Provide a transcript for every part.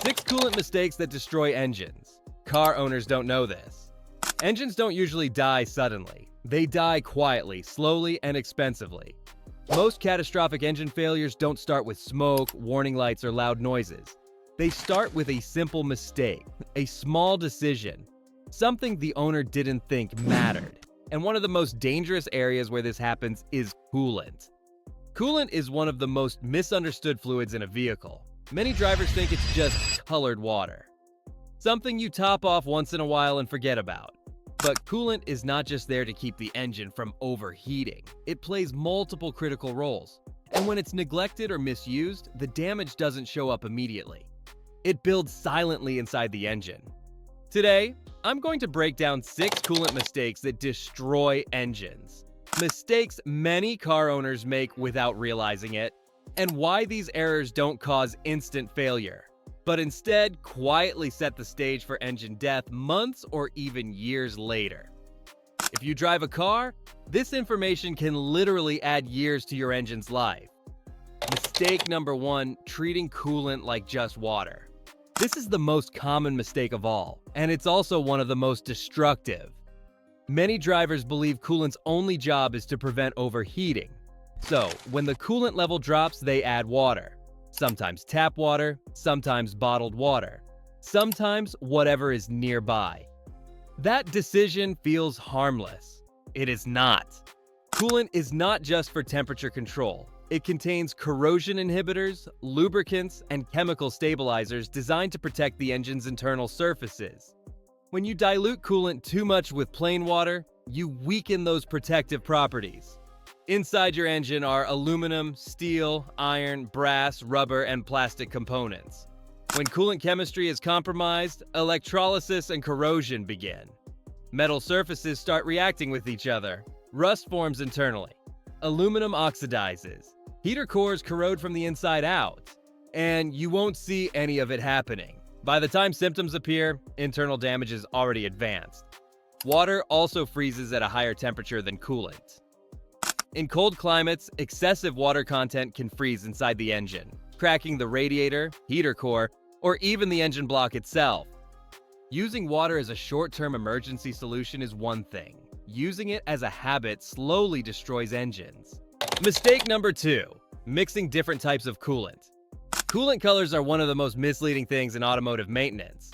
6 coolant mistakes that destroy engines. Car owners don't know this. Engines don't usually die suddenly. They die quietly, slowly, and expensively. Most catastrophic engine failures don't start with smoke, warning lights, or loud noises. They start with a simple mistake, a small decision, something the owner didn't think mattered. And one of the most dangerous areas where this happens is coolant. Coolant is one of the most misunderstood fluids in a vehicle. Many drivers think it's just colored water, something you top off once in a while and forget about. But coolant is not just there to keep the engine from overheating. It plays multiple critical roles. And when it's neglected or misused, the damage doesn't show up immediately. It builds silently inside the engine. Today, I'm going to break down 6 coolant mistakes that destroy engines. Mistakes many car owners make without realizing it, and why these errors don't cause instant failure, but instead quietly set the stage for engine death months or even years later. If you drive a car, this information can literally add years to your engine's life. Mistake number 1, treating coolant like just water. This is the most common mistake of all, and it's also one of the most destructive. Many drivers believe coolant's only job is to prevent overheating. So, when the coolant level drops, they add water. Sometimes tap water, sometimes bottled water, sometimes whatever is nearby. That decision feels harmless. It is not. Coolant is not just for temperature control. It contains corrosion inhibitors, lubricants, and chemical stabilizers designed to protect the engine's internal surfaces. When you dilute coolant too much with plain water, you weaken those protective properties. Inside your engine are aluminum, steel, iron, brass, rubber, and plastic components. When coolant chemistry is compromised, electrolysis and corrosion begin. Metal surfaces start reacting with each other. Rust forms internally. Aluminum oxidizes. Heater cores corrode from the inside out. And you won't see any of it happening. By the time symptoms appear, internal damage is already advanced. Water also freezes at a higher temperature than coolant. In cold climates, excessive water content can freeze inside the engine, cracking the radiator, heater core, or even the engine block itself. Using water as a short-term emergency solution is one thing. Using it as a habit slowly destroys engines. Mistake number 2, mixing different types of coolant. Coolant colors are one of the most misleading things in automotive maintenance.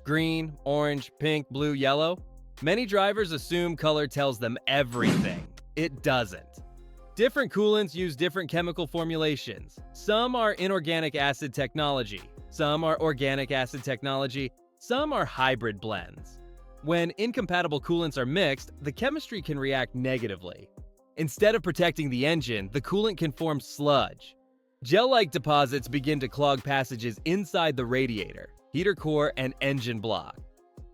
Green, orange, pink, blue, yellow. Many drivers assume color tells them everything. It doesn't. Different coolants use different chemical formulations. Some are inorganic acid technology, some are organic acid technology, some are hybrid blends. When incompatible coolants are mixed, the chemistry can react negatively. Instead of protecting the engine, the coolant can form sludge. Gel-like deposits begin to clog passages inside the radiator, heater core, and engine block.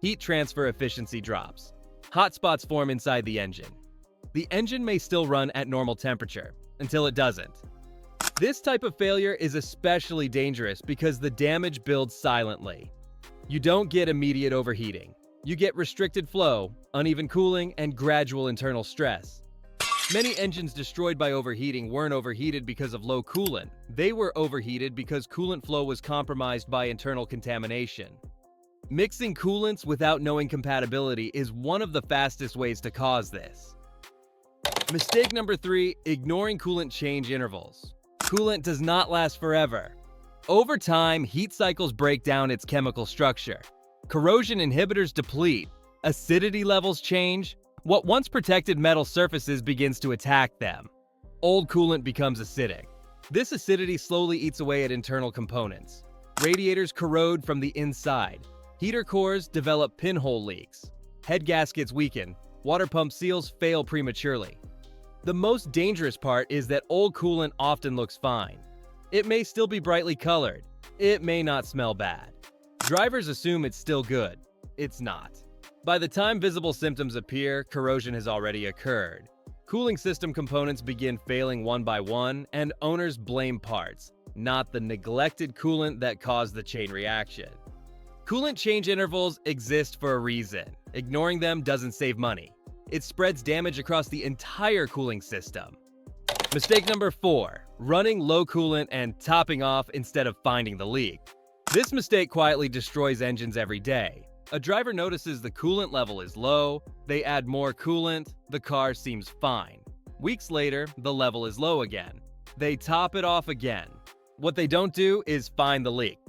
Heat transfer efficiency drops. Hot spots form inside the engine. The engine may still run at normal temperature, until it doesn't. This type of failure is especially dangerous because the damage builds silently. You don't get immediate overheating. You get restricted flow, uneven cooling, and gradual internal stress. Many engines destroyed by overheating weren't overheated because of low coolant. They were overheated because coolant flow was compromised by internal contamination. Mixing coolants without knowing compatibility is one of the fastest ways to cause this. Mistake number 3, ignoring coolant change intervals. Coolant does not last forever. Over time, heat cycles break down its chemical structure. Corrosion inhibitors deplete. Acidity levels change. What once protected metal surfaces begins to attack them. Old coolant becomes acidic. This acidity slowly eats away at internal components. Radiators corrode from the inside. Heater cores develop pinhole leaks. Head gaskets weaken. Water pump seals fail prematurely. The most dangerous part is that old coolant often looks fine. It may still be brightly colored. It may not smell bad. Drivers assume it's still good. It's not. By the time visible symptoms appear, corrosion has already occurred. Cooling system components begin failing one by one, and owners blame parts, not the neglected coolant that caused the chain reaction. Coolant change intervals exist for a reason. Ignoring them doesn't save money. It spreads damage across the entire cooling system. Mistake number 4, running low coolant and topping off instead of finding the leak. This mistake quietly destroys engines every day. A driver notices the coolant level is low, they add more coolant, the car seems fine. Weeks later, the level is low again. They top it off again. What they don't do is find the leak.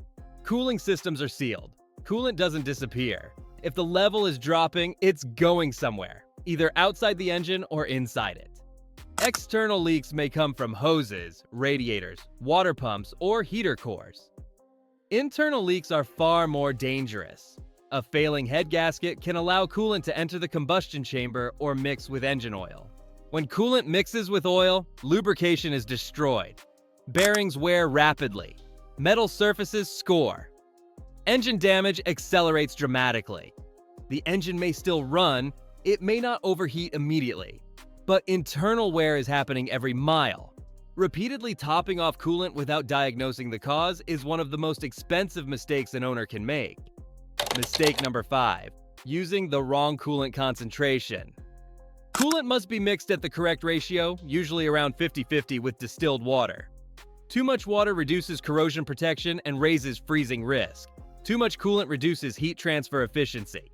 Cooling systems are sealed. Coolant doesn't disappear. If the level is dropping, it's going somewhere, either outside the engine or inside it. External leaks may come from hoses, radiators, water pumps, or heater cores. Internal leaks are far more dangerous. A failing head gasket can allow coolant to enter the combustion chamber or mix with engine oil. When coolant mixes with oil, lubrication is destroyed. Bearings wear rapidly. Metal surfaces score. Engine damage accelerates dramatically. The engine may still run, it may not overheat immediately, but internal wear is happening every mile. Repeatedly topping off coolant without diagnosing the cause is one of the most expensive mistakes an owner can make. Mistake number 5. Using the wrong coolant concentration. Coolant must be mixed at the correct ratio, usually around 50-50 with distilled water. Too much water reduces corrosion protection and raises freezing risk. Too much coolant reduces heat transfer efficiency.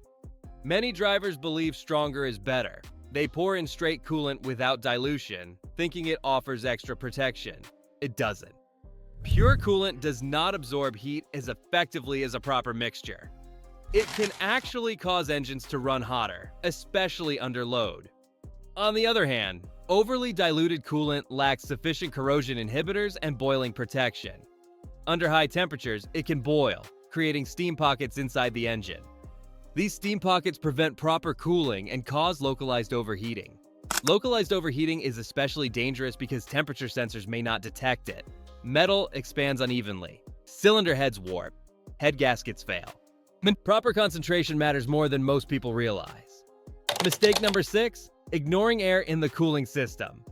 Many drivers believe stronger is better. They pour in straight coolant without dilution, thinking it offers extra protection. It doesn't. Pure coolant does not absorb heat as effectively as a proper mixture. It can actually cause engines to run hotter, especially under load. On the other hand, overly diluted coolant lacks sufficient corrosion inhibitors and boiling protection. Under high temperatures, it can boil, creating steam pockets inside the engine. These steam pockets prevent proper cooling and cause localized overheating. Localized overheating is especially dangerous because temperature sensors may not detect it. Metal expands unevenly. Cylinder heads warp. Head gaskets fail. Proper concentration matters more than most people realize. Mistake number 6. Ignoring air in the cooling system.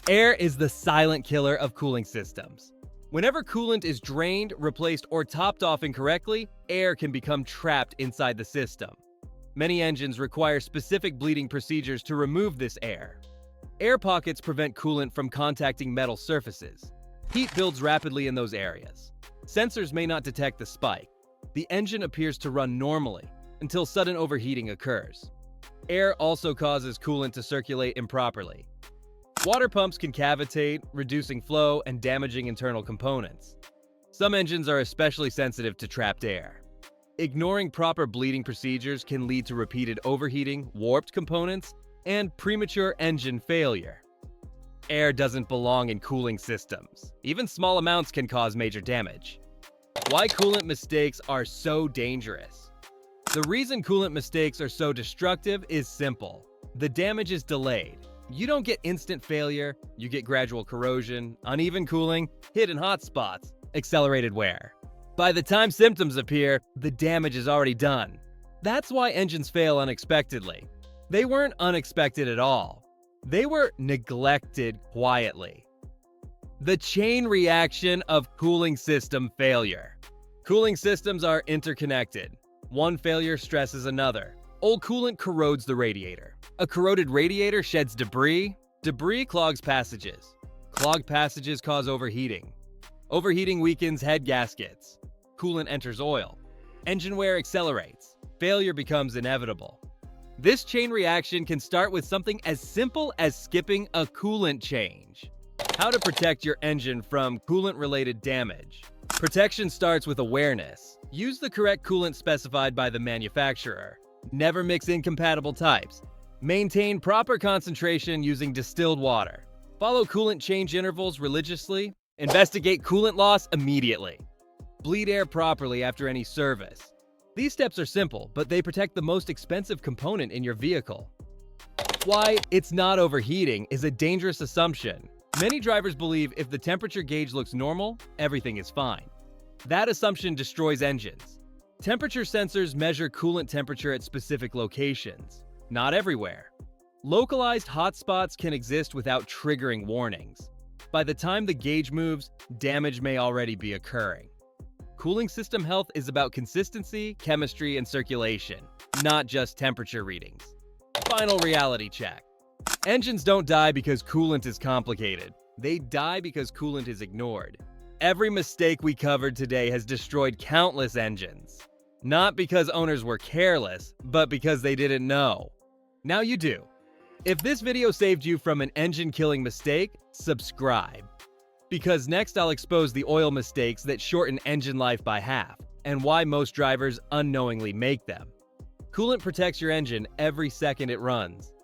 Air is the silent killer of cooling systems. Whenever coolant is drained, replaced, or topped off incorrectly, air can become trapped inside the system. Many engines require specific bleeding procedures to remove this air. Air pockets prevent coolant from contacting metal surfaces. Heat builds rapidly in those areas. Sensors may not detect the spike. The engine appears to run normally until sudden overheating occurs. Air also causes coolant to circulate improperly. Water pumps can cavitate, reducing flow and damaging internal components. Some engines are especially sensitive to trapped air. Ignoring proper bleeding procedures can lead to repeated overheating, warped components, and premature engine failure. Air doesn't belong in cooling systems. Even small amounts can cause major damage. Why coolant mistakes are so dangerous? The reason coolant mistakes are so destructive is simple. The damage is delayed. You don't get instant failure, you get gradual corrosion, uneven cooling, hidden hot spots, accelerated wear. By the time symptoms appear, the damage is already done. That's why engines fail unexpectedly. They weren't unexpected at all. They were neglected quietly. The chain reaction of cooling system failure. Cooling systems are interconnected. One failure stresses another. Old coolant corrodes the radiator. A corroded radiator sheds debris. Debris clogs passages. Clogged passages cause overheating. Overheating weakens head gaskets. Coolant enters oil. Engine wear accelerates. Failure becomes inevitable. This chain reaction can start with something as simple as skipping a coolant change. How to protect your engine from coolant-related damage. Protection starts with awareness. Use the correct coolant specified by the manufacturer. Never mix incompatible types. Maintain proper concentration using distilled water. Follow coolant change intervals religiously. Investigate coolant loss immediately. Bleed air properly after any service. These steps are simple, but they protect the most expensive component in your vehicle. Why it's not overheating is a dangerous assumption. Many drivers believe if the temperature gauge looks normal, everything is fine. That assumption destroys engines. Temperature sensors measure coolant temperature at specific locations, not everywhere. Localized hotspots can exist without triggering warnings. By the time the gauge moves, damage may already be occurring. Cooling system health is about consistency, chemistry, and circulation, not just temperature readings. Final reality check. Engines don't die because coolant is complicated. They die because coolant is ignored. Every mistake we covered today has destroyed countless engines. Not because owners were careless, but because they didn't know. Now you do. If this video saved you from an engine-killing mistake, subscribe. Because next I'll expose the oil mistakes that shorten engine life by half, and why most drivers unknowingly make them. Coolant protects your engine every second it runs.